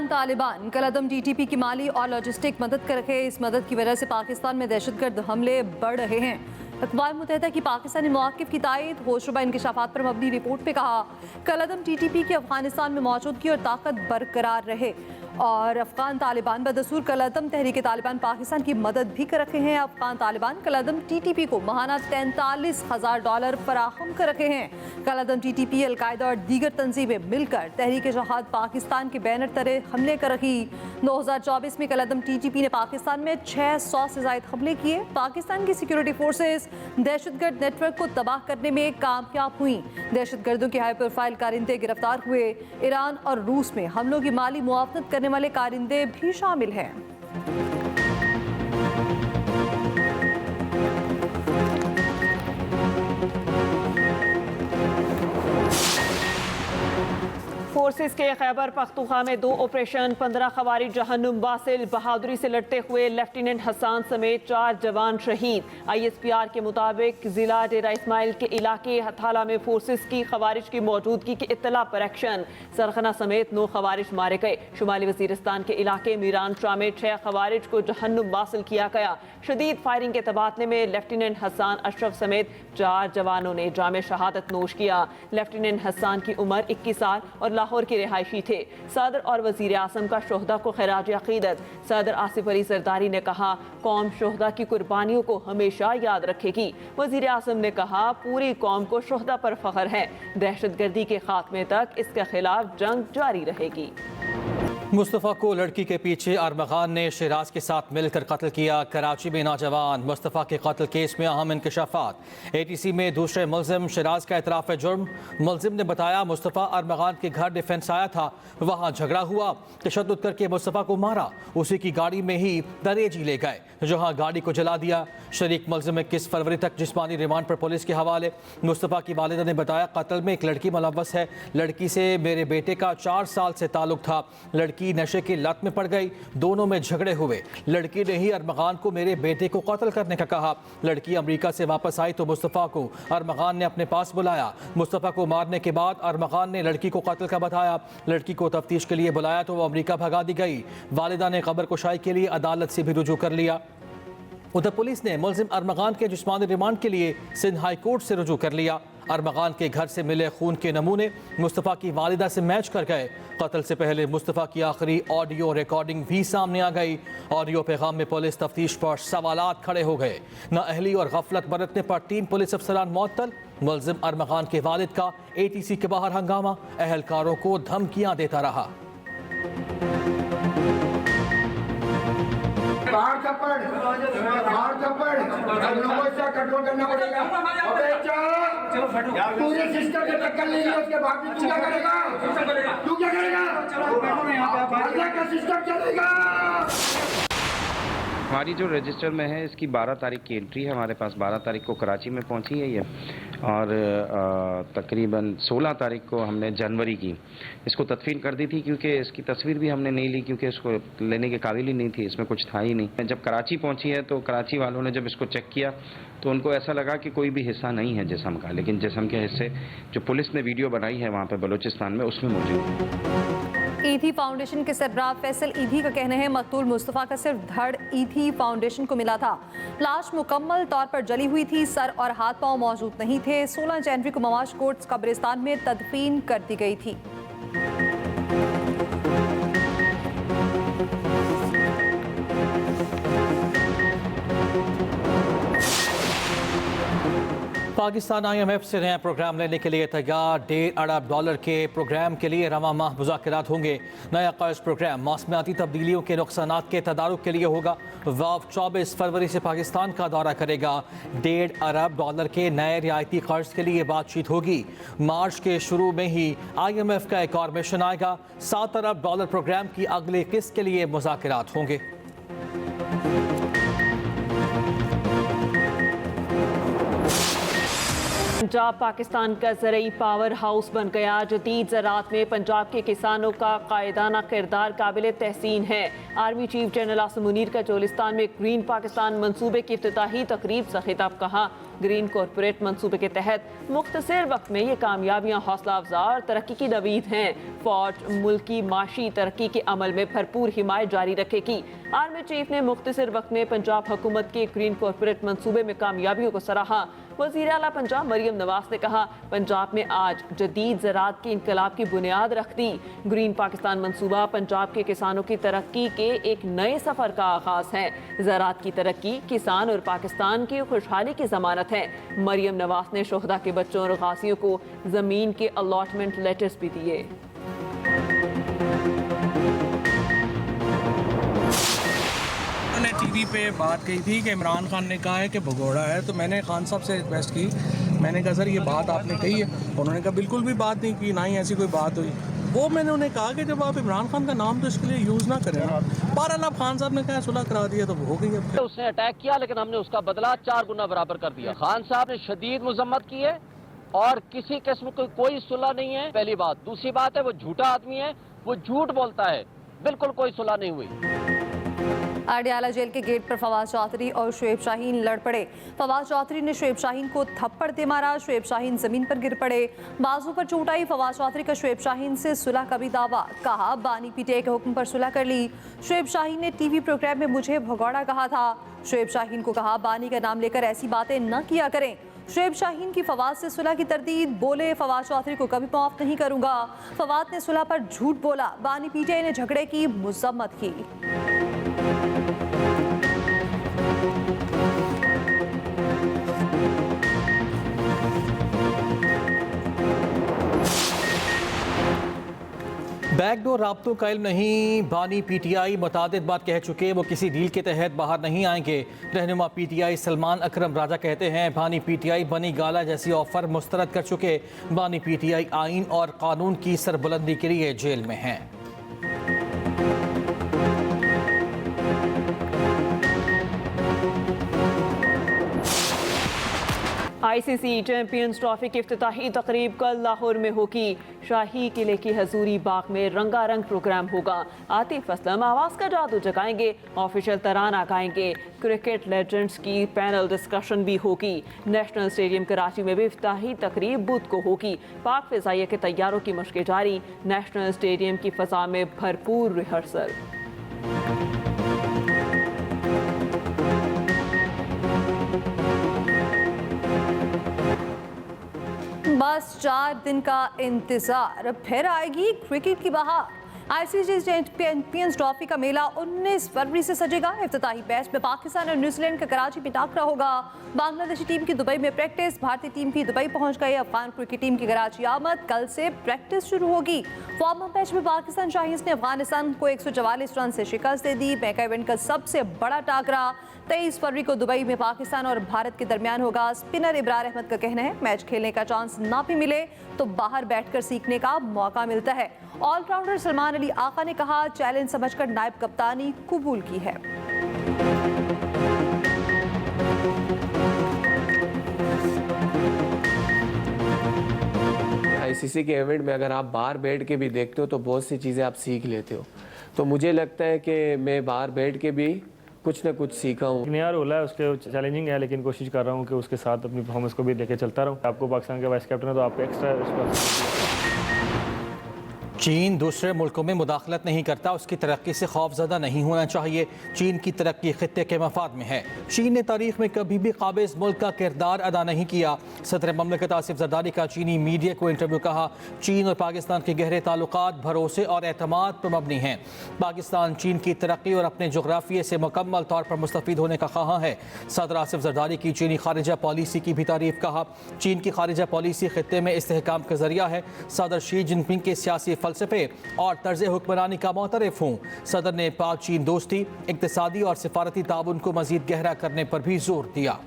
Afghan Taliban कलअदम TTP की माली और logistic मदद कर रहे। इस मदद की वजह से पाकिस्तान में दहशतगर्द हमले बढ़ रहे हैं। अक़वाम मुत्तहिदा की पाकिस्तानी मौक़िफ़ की तायद। होशरुबा इंकशाफात पर मबनी रिपोर्ट में कहा कलअदम TTP की अफगानिस्तान में मौजूदगी और ताकत बरकरार रहे और अफगान तालिबान बदसूर कलअदम तहरीक तालिबान पाकिस्तान की मदद भी कर रखे हैं। अफगान तालिबान कलअदम TTP को माहाना $43,000 फराहम कर रखे हैं। कलअदम TTP अलकायदा और दीगर तंजीमें मिलकर तहरीक जहाद पाकिस्तान के बैनर तले हमले कर रही। 2024 में कलअदम TTP ने पाकिस्तान में 600 से ज़ायद हमले किए। पाकिस्तान की सिक्योरिटी फोर्सेस दहशतगर्द नेटवर्क को तबाह करने में कामयाब हुई। दहशतगर्दों के हाई प्रोफाइल कारिंदे गिरफ्तार हुए। ईरान और रूस में हमलों की माली मुआवनत करने वाले कारिंदे भी शामिल हैं। फोर्सेस के खैबर पख्तूनख्वा में 2 ऑपरेशन, 15 खवारिज जहन्नुम वासिल। बहादुरी से लड़ते हुए लेफ्टिनेंट हसन समेत 4 जवान शहीद। ISPR के मुताबिक जिला डेरा इस्माइल के इलाके हथाला में फोर्सेस की खवारिज की मौजूदगी की इत्तला पर एक्शन। सरखना समेत 9 खवारिज मारे गए। शुमाली वजीरिस्तान के इलाके मीरान शाह में 6 खवारिज को जहन्नुम वासिल किया गया। शदीद फायरिंग के तबादले में लेफ्टिनेंट हसन अशरफ समेत 4 जवानों ने जाम शहादत नोश किया। लेफ्टिनेंट हसन की उम्र 21 साल और लाहौर के रिहायशी थे। सदर और वजीर आज़म का शोहदा को खिराज अकीदत। सदर आसिफ अली जरदारी ने कहा कौम शोहदा की कुर्बानियों को हमेशा याद रखेगी। वजीर आज़म ने कहा पूरी कौम को शोहदा पर फख्र है। दहशतगर्दी के खात्मे तक इसके खिलाफ जंग जारी रहेगी। मुस्तफ़ा को लड़की के पीछे अरमगान ने शहराज के साथ मिलकर कत्ल किया। कराची में नौजवान मुस्तफ़ा के कत्ल केस में अहम इंकशाफात। ATC में दूसरे मुलजिम शहराज का एतराफ़ जुर्म। मुलजिम ने बताया मुस्तफ़ा अरमगान के घर डिफेंस आया था, वहाँ झगड़ा हुआ, तशद्दुद करके मुस्तफ़ा को मारा। उसी की गाड़ी में ही दरेजी ले गए, जहाँ गाड़ी को जला दिया। शरीक मुलजिम 21 फरवरी तक जिस्मानी रिमांड पर पुलिस के हवाले। मुस्तफ़ा की वालिदा ने बताया कत्ल में एक लड़की मुलव्वस है। लड़की से मेरे बेटे का 4 साल से ताल्लुक था। लड़की नशे की लत में पड़ गई, दोनों में झगड़े हुए। लड़की ने ही अरमगान को मेरे बेटे को कत्ल करने का कहा। लड़की अमेरिका से वापस आई तो मुस्तफ़ा को अरमगान ने अपने पास बुलाया। मुस्तफ़ा को मारने के बाद अरमगान ने लड़की को कत्ल का बताया। लड़की को तफ्तीश के लिए बुलाया तो वो अमेरिका भगा दी गई। वालिदा ने खबर कुशाई के लिए अदालत से भी रुजू कर लिया। उधर पुलिस ने मुलजिम अरमगान के जिस्मानी रिमांड के लिए सिंध हाई कोर्ट से रुजू कर लिया। अरमगान के घर से मिले खून के नमूने मुस्तफ़ा की वालिदा से मैच कर गए। कत्ल से पहले मुस्तफ़ा की आखिरी ऑडियो रिकॉर्डिंग भी सामने आ गई। ऑडियो पैगाम में पुलिस तफ्तीश पर सवालात खड़े हो गए। नाअहली और गफलत बरतने पर 3 पुलिस अफसरान मुअत्तल। मुलजिम अरमगान के वालिद का ATC के बाहर हंगामा, अहलकारों को धमकियां देता रहा। बाहर थप्पड़ कंट्रोल करना पड़ेगा। पूरे सिस्टम के टक्कर ले लिया, उसके बाद तू क्या करेगा? तू क्या करेगा? अल्लाह का सिस्टम चलेगा। हमारी जो रजिस्टर में है इसकी 12 तारीख की एंट्री है। हमारे पास 12 तारीख को कराची में पहुंची है ये, और तकरीबन 16 तारीख को हमने जनवरी की इसको तदफीन कर दी थी, क्योंकि इसकी तस्वीर भी हमने नहीं ली, क्योंकि इसको लेने के काबिल ही नहीं थी, इसमें कुछ था ही नहीं। जब कराची पहुंची है तो कराची वालों ने जब इसको चेक किया तो उनको ऐसा लगा कि कोई भी हिस्सा नहीं है जिस्म का, लेकिन जिस्म के हिस्से जो पुलिस ने वीडियो बनाई है वहाँ पर बलूचिस्तान में उसमें मौजूद है। ईदी फाउंडेशन के सरबराह फैसल ईदी का कहना है मकतूल मुस्तफ़ा का सिर्फ धड़ ईदी फाउंडेशन को मिला था। लाश मुकम्मल तौर पर जली हुई थी, सर और हाथ पांव मौजूद नहीं थे। 16 जनवरी को मवाश कोट कब्रिस्तान में तदफीन कर दी गई थी। पाकिस्तान IMF से नया प्रोग्राम लेने के लिए तैयार। $1.5 अरब के प्रोग्राम के लिए रवा माह मुज़ाकरात होंगे। नया कर्ज प्रोग्राम मौसमियाती तब्दीलियों के नुकसानात के तदारुक के लिए होगा। वाफ 24 फरवरी से पाकिस्तान का दौरा करेगा। $1.5 अरब के नए रियायती कर्ज के लिए बातचीत होगी। मार्च के शुरू में ही IMF का एक और मिशन आएगा। $7 अरब प्रोग्राम की अगली किस्त के लिए मुज़ाकरात होंगे। पंजाब पाकिस्तान का ज़रई पावर हाउस बन गया। जदीद ज़राअत में पंजाब के किसानों का कायदाना किरदार काबिल तहसीन है। Army chief general Asim Munir का चोलिस्तान में ग्रीन पाकिस्तान मंसूबे की इफ्तिताही तकरीब से खिताब। कहा ग्रीन कॉरपोरेट मंसूबे के तहत मुख्तसर वक्त में ये कामयाबियाँ हौसला अफजा और तरक्की की नवीद हैं। फौज मुल्क की माशी तरक्की के अमल में भरपूर हिमायत जारी रखेगी। आर्मी चीफ ने मुख्तसर वक्त में पंजाब हुकूमत के ग्रीन कॉरपोरेट मंसूबे में कामयाबियों को सराहा। वज़ीर आला पंजाब मरियम नवाज ने कहा, पंजाब में आज जदीद ज़राअत के इनकलाब की बुनियाद रख दी। ग्रीन पाकिस्तान मंसूबा पंजाब के किसानों की तरक्की के एक नए सफ़र का आगाज़ है। ज़राअत की तरक्की किसान और पाकिस्तान की खुशहाली की ज़मानत है। मरियम नवाज ने शोहदा के बच्चों और गाजियों को ज़मीन के अलॉटमेंट लेटर्स भी दिए। ने टीवी पे बात कही थी कि इमरान खान ने कहा है कि भगोड़ा है, तो मैंने खान साहब से रिक्वेस्ट की, मैंने कहा सर ये बात आपने कही है? उन्होंने कहा बिल्कुल भी बात नहीं की, ना ही ऐसी कोई बात हुई। वो मैंने उन्हें कहा कि जब आप इमरान खान का नाम तो इसके लिए यूज़ ना करें ना। बहरहाल अब खान साहब ने कहा सुलह करा दिया तो हो गई। अब उसने अटैक किया लेकिन हमने उसका बदला 4 गुना बराबर कर दिया। खान साहब ने शदीद मजम्मत की है और किसी किस्म की कोई सुलह नहीं है, पहली बात। दूसरी बात है वो झूठा आदमी है, वो झूठ बोलता है, बिल्कुल कोई सुलह नहीं हुई। अडयाला जेल के गेट पर फवाद चौधरी और शुएब शाहीन लड़ पड़े। फवाद चौधरी ने शुएब शाहीन को थप्पड़ दे मारा। शुएब शाहीन जमीन पर गिर पड़े, बाजू पर चोट आई। फवाद चौधरी का शुएब शाहीन से सुलह का भी दावा, कहा बानी पीटीआई के हुक्म पर सुलह कर ली। शुएब शाहीन ने टीवी प्रोग्राम में मुझे भगौड़ा कहा था। शुएब शाहीन को कहा बानी का नाम लेकर ऐसी बातें न किया करें। शुएब शाहीन की फवाद से सुलह की तरदीद, बोले फवाद चौधरी को कभी माफ नहीं करूंगा। फवाद ने सुलह पर झूठ बोला। बानी पीटीआई ने झगड़े की मजम्मत की। बैकडोर राब्तों का इल्म नहीं, बानी पीटीआई मुतादिद बार कह चुके वो किसी डील के तहत बाहर नहीं आएंगे। रहनुमा पीटीआई सलमान अकरम राजा कहते हैं बानी पीटीआई बनी गाला जैसी ऑफर मुस्तरद कर चुके। बानी पीटीआई आइन और कानून की सरबुलंदी के लिए जेल में हैं। आईसीसी चैंपियंस ट्रॉफी की इफ्तिताही तकरीब कल लाहौर में होगी। शाही किले की हजूरी बाग में रंगारंग प्रोग्राम होगा। आतिफ असलम आवाज़ का जादू जगाएंगे, ऑफिशियल तराना गाएंगे। क्रिकेट लेजेंड्स की पैनल डिस्कशन भी होगी। नेशनल स्टेडियम कराची में भी इफ्तिताही तकरीब बुध को होगी। पाक फिजाइया के तैयारों की मशक़ें जारी। नेशनल स्टेडियम की फ़ज़ा में भरपूर रिहर्सल। बस 4 दिन का इंतजार, फिर आएगी क्रिकेट की बहार। आईसीसी चैंपियंस ट्रॉफी का मेला 19 फरवरी से सजेगा। इफ्तिताही मैच में पाकिस्तान और न्यूजीलैंड का कराची में टाकरा होगा। बांग्लादेशी टीम की दुबई में प्रैक्टिस, भारतीय टीम भी दुबई पहुंच गई। अफगान क्रिकेट टीम की कराची आमद, कल से प्रैक्टिस शुरू होगी। वार्म अप मैच में पाकिस्तान शाहीन्स ने अफगानिस्तान को 144 रन से शिकस्त दे दी। मेगा इवेंट का सबसे बड़ा टाकरा 23 फरवरी को दुबई में पाकिस्तान और भारत के दरमियान होगा। स्पिनर इब्रार अहमद का कहना है मैच खेलने का चांस ना भी मिले तो बाहर बैठकर सीखने का मौका मिलता है। ऑलराउंडर सलमान अली आका ने कहा चैलेंज समझकर नायब कप्तानी कबूल की है। आईसीसी के इवेंट में अगर आप बाहर बैठ के भी देखते हो तो बहुत सी चीज़ें आप सीख लेते हो। तो मुझे लगता है कि मैं बाहर बैठ के भी कुछ ना कुछ सीखा हूँ। नया रोल है, उसके चैलेंजिंग है, लेकिन कोशिश कर रहा हूँ कि उसके साथ अपनी परफॉर्मेंस को भी लेके चलता रहूँ। आपको पाकिस्तान के वाइस कैप्टन है तो आपको एक्स्ट्रा। चीन दूसरे मुल्कों में मुदाखलत नहीं करता, उसकी तरक्की से खौफजदा नहीं होना चाहिए। चीन की तरक्की खित्ते के मफाद में है। चीन ने तारीख में कभी भी काबिज मुल्क का किरदार अदा नहीं किया। सदर ममलकत आसिफ जरदारी का चीनी मीडिया को इंटरव्यू, कहा चीन और पाकिस्तान के गहरे ताल्लुकात भरोसे और एतमाद पर मबनी हैं। पाकिस्तान चीन की तरक्की और अपने जोग्राफिए से मुकम्मल तौर पर मुस्तफीद होने का ख्वाह है। सदर आसिफ जरदारी की चीनी खारिजा पॉलिसी की भी तारीफ, कहा चीन की खारिजा पॉलिसी खित्ते में इस्तेहकाम का जरिया है। सदर शी जिनपिंग के सियासी फलसफे और तर्ज हुक्मरानी का मोतरफ हूँ। सदर ने पाक चीन दोस्ती, इक्तिसादी और सिफारती ताउन को मजीद गहरा करने पर भी जोर दिया।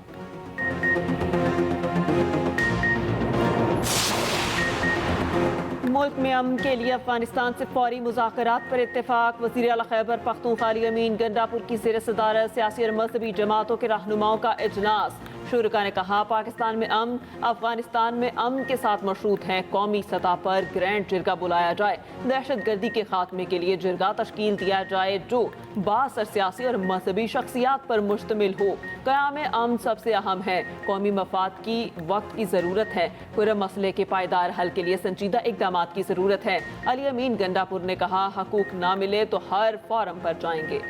मुल्क में अमन के लिए अफगानिस्तान से फौरी मुज़ाकरात पर इत्तेफाक। वज़ीर आला खैबर पख्तूनख्वा अली अमीन गंडापुर की ज़ेर सदारत सियासी और मजहबी जमातों के रहनुमाओं का इजलास। शुरा ने कहा, पाकिस्तान में अमन अफगानिस्तान में अमन के साथ मशरूत है। कौमी सतह पर ग्रैंड जिरगा बुलाया जाए, दहशतगर्दी के खात्मे के लिए जिरगा तश्कील दिया जाए जो बासर सियासी और मजहबी शख्सियात पर मुश्तमिल हो। क़याम अमन सबसे अहम है, कौमी मफाद की वक्त की ज़रूरत है। पूरे मसले के पायदार हल के लिए संजीदा इक़दाम की ज़रूरत है। अली अमीन गंडापुर ने कहा, हकूक ना मिले तो हर फॉरम पर जाएंगे।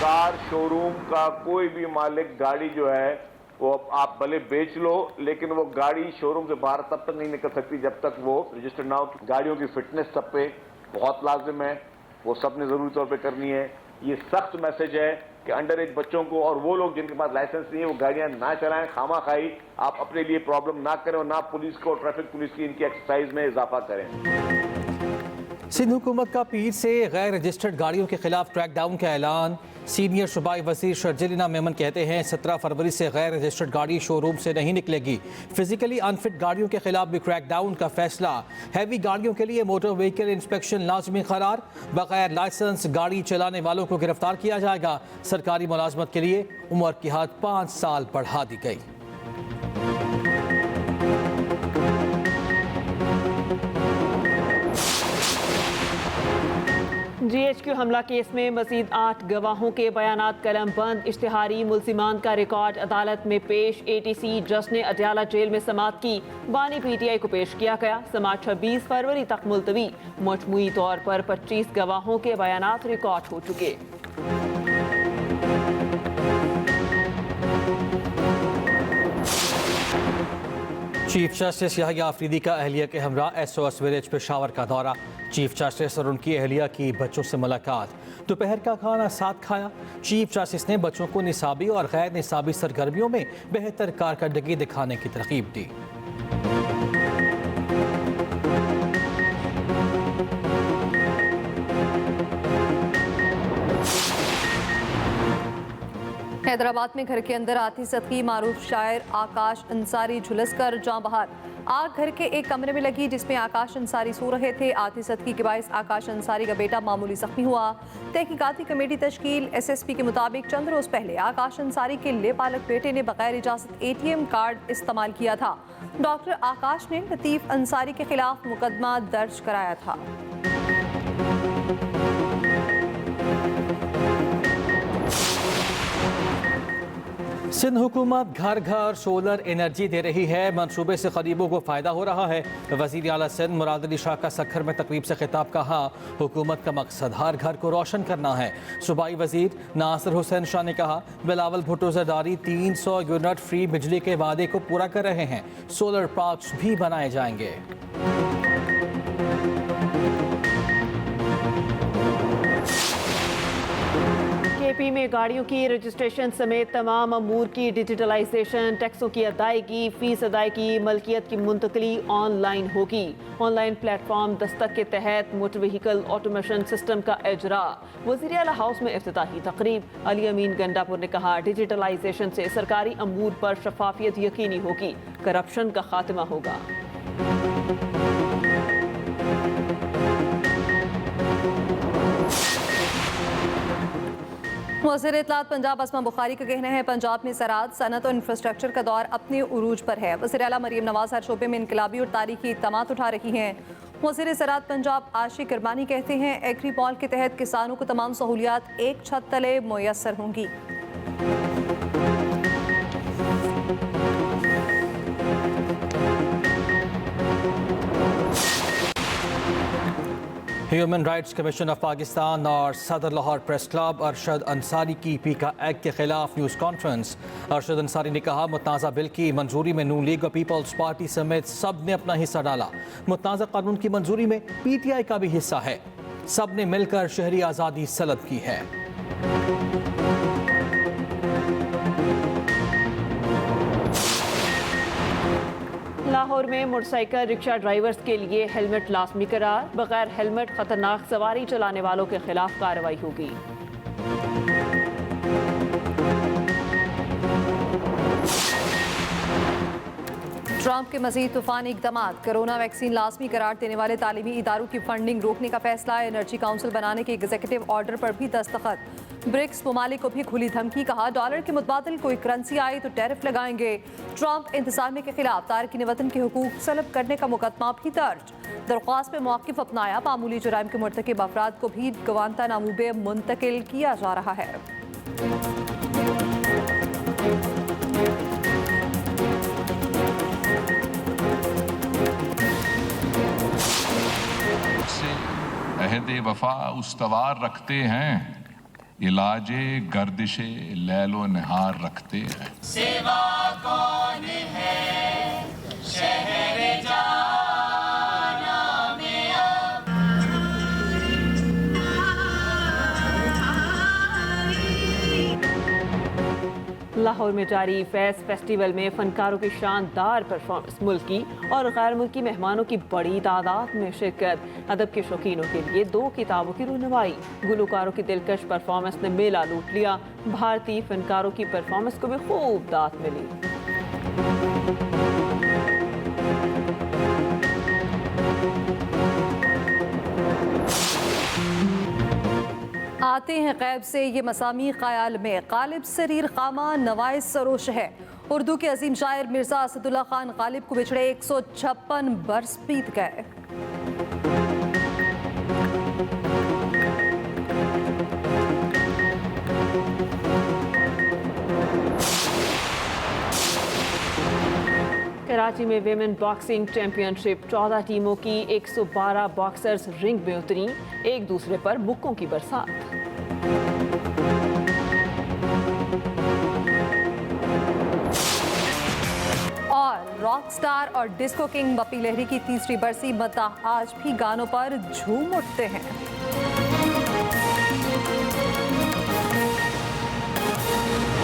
कार शोरूम का कोई भी मालिक गाड़ी जो है वो आप भले बेच लो, लेकिन वो गाड़ी शोरूम से बाहर तब तक नहीं निकल सकती जब तक वो रजिस्टर्ड ना हो। गाड़ियों की फिटनेस सब पे बहुत लाजिम है, वो सब ने जरूरी तौर पे करनी है। ये सख्त मैसेज है कि अंडर एज बच्चों को और वो लोग जिनके पास लाइसेंस नहीं है वो गाड़ियां ना चलाएं। खामा खाई आप अपने लिए प्रॉब्लम ना करें और ना पुलिस को, ट्रैफिक पुलिस की इनकी एक्सरसाइज में इजाफा करें। सिंध हुकूमत का पीर से गैर रजिस्टर्ड गाड़ियों के खिलाफ क्रैकडाउन का ऐलान। सीनियर सूबाई वजीर शर्जीला मेमन कहते हैं 17 फरवरी से गैर रजिस्टर्ड गाड़ी शोरूम से नहीं निकलेगी। फिजिकली अनफिट गाड़ियों के खिलाफ भी क्रैकडाउन का फैसला। हैवी गाड़ियों के लिए मोटर व्हीकल इंस्पेक्शन लाजमी करार। बगैर लाइसेंस गाड़ी चलाने वालों को गिरफ्तार किया जाएगा। सरकारी मुलाजमत के लिए उम्र की हद 5 साल बढ़ा दी गई। GHQ हमला केस में मजीद 8 गवाहों के बयानात कलम बंद। इश्तिहारी मुल्जिमान का रिकॉर्ड अदालत में पेश। ATC जज ने अडयाला जेल में समाअत की। बानी PTI को पेश किया गया। समाअत 26 फरवरी तक मुलतवी। मजमूई तौर पर 25 गवाहों के बयानात रिकॉर्ड हो चुके। चीफ जस्टिस याहिया अफरीदी का अहलिया के हमरा SOS विलेज पेशावर का दौरा। चीफ जस्टिस और उनकी अहलिया की बच्चों से मुलाकात। दोपहर का खाना साथ खाया। चीफ जस्टिस ने बच्चों को निसाबी और गैर निसाबी सरगर्मियों में बेहतर कारकर्दगी दिखाने की तरगीब दी। हैदराबाद में घर के अंदर आती सदकी मारूफ शायर आकाश अंसारी झुलस कर जां बहार। आग घर के एक कमरे में लगी जिसमें आकाश अंसारी सो रहे थे। आती सदकी के बायस आकाश अंसारी का बेटा मामूली जख्मी हुआ। तहकीकाती कमेटी तश्कील। SSP के मुताबिक चंद रोज पहले आकाश अंसारी के लेपालक बेटे ने बगैर इजाजत ATM कार्ड इस्तेमाल किया था। डॉक्टर आकाश ने लतीफ अंसारी के खिलाफ मुकदमा दर्ज कराया था। सिंध हुकूमत घर घर सोलर एनर्जी दे रही है। मनसूबे से गरीबों को फ़ायदा हो रहा है। वज़ीर आला सिंध मुराद अली शाह का सखर में तकरीब से खिताब कहा, हुकूमत का मकसद हर घर को रोशन करना है। सूबाई वज़ीर नासिर हुसैन शाह ने कहा, बिलावल भुट्टो ज़रदारी 300 यूनिट फ्री बिजली के वादे को पूरा कर रहे हैं। सोलर पार्क्स भी बनाए जाएंगे। KP में गाड़ियों की रजिस्ट्रेशन समेत तमाम अमूर की डिजिटलाइजेशन, टैक्सों की अदायगी, फीस अदायगी, मलकियत की मुंतकली ऑनलाइन होगी। ऑनलाइन प्लेटफॉर्म दस्तक के तहत मोटर व्हीकल ऑटोमेशन सिस्टम का इजरा। वज़ीर आला हाउस में इफ्तिताही तकरीब। अली अमीन गंडापुर ने कहा, डिजिटलाइजेशन से सरकारी अमूर पर शफाफियत यकीनी होगी, करप्शन का खात्मा होगा। वज़ीर इत्तलात पंजाब असमा बुखारी का कहना है, पंजाब में ज़राअत, सनत और इंफ्रास्ट्रक्चर का दौर अपने उरूज पर है। वज़ीर आला मरीम नवाज़ हर शोबे में इनकलाबी और तारीखी इक़दामात उठा रही हैं। वज़ीर ज़राअत पंजाब आशिक किरमानी कहते हैं, एग्री पॉल के तहत किसानों को तमाम सहूलियात एक छत तले मुयस्सर होंगी। Human rights commission of Pakistan और सदर लाहौर प्रेस क्लब अरशद अंसारी की पीका एक्ट के खिलाफ न्यूज़ कॉन्फ्रेंस। अरशद अंसारी ने कहा, मुतनाज़ा बिल की मंजूरी में नून लीग और पीपल्स पार्टी समेत सब ने अपना हिस्सा डाला। मुतनाज़ा कानून की मंजूरी में PTI का भी हिस्सा है। सब ने मिलकर शहरी आज़ादी सलब की है। लाहौर में मोटरसाइकिल रिक्शा ड्राइवर्स के लिए हेलमेट लाजमी करार। बगैर हेलमेट खतरनाक सवारी चलाने वालों के खिलाफ कार्रवाई होगी। ट्रंप ट्रंप के मजीद तूफानी इकदाम, कोरोना वैक्सीन लाजमी करार देने वाले तालीमी इदारों की फंडिंग रोकने का फैसला, एनर्जी काउंसिल बनाने के एग्जीक्यूटिव ऑर्डर पर भी दस्तखत। ब्रिक्स ममालिक को भी खुली धमकी, कहा डॉलर के मुतबादिल कोई करेंसी आए तो टैरिफ लगाएंगे। ट्रंप इंतजामिया के खिलाफ तारकीन वतन के हुकूक सलब करने का मुकदमा भी दर्ज, दरख्वास्त में मौक़िफ़ अपनाया, मामूली जुराइम के मुर्तकिब अफराद को भी गवांतानामू पे मुंतकिल किया जा रहा है। अहद वफा उस्तवार रखते हैं, इलाजे गर्दिशे लैलो निहार रखते हैं। सेवा कौन है शहर जाना में अब। लाहौर में जारी फैज़ फेस्टिवल में फनकारों की शानदार परफॉर्मेंस, मुल्की और गैर मुल्की मेहमानों की बड़ी तादाद में शिरकत। अदब के शौकीनों के लिए 2 किताबों की रुनमाई, गुलकारों की दिलकश परफॉर्मेंस ने मेला लूट लिया। भारतीय फनकारों की परफॉर्मेंस को भी खूब दाद मिली। आते हैं गैब से ये मसामी ख्याल में, गालिब सरीर खामा नवाइज सरोश है। उर्दू के अजीम शायर मिर्ज़ा असदुल्ला खान गालिब को बिछड़े 156 बरस बीत गए। कराची में विमेन बॉक्सिंग चैंपियनशिप, 14 टीमों की 112 बॉक्सर्स रिंग में उतरी, एक दूसरे पर मुक्कों की बरसात। और रॉक स्टार और डिस्को किंग बप्पी लहरी की तीसरी बरसी, मद्दाह आज भी गानों पर झूम उठते हैं।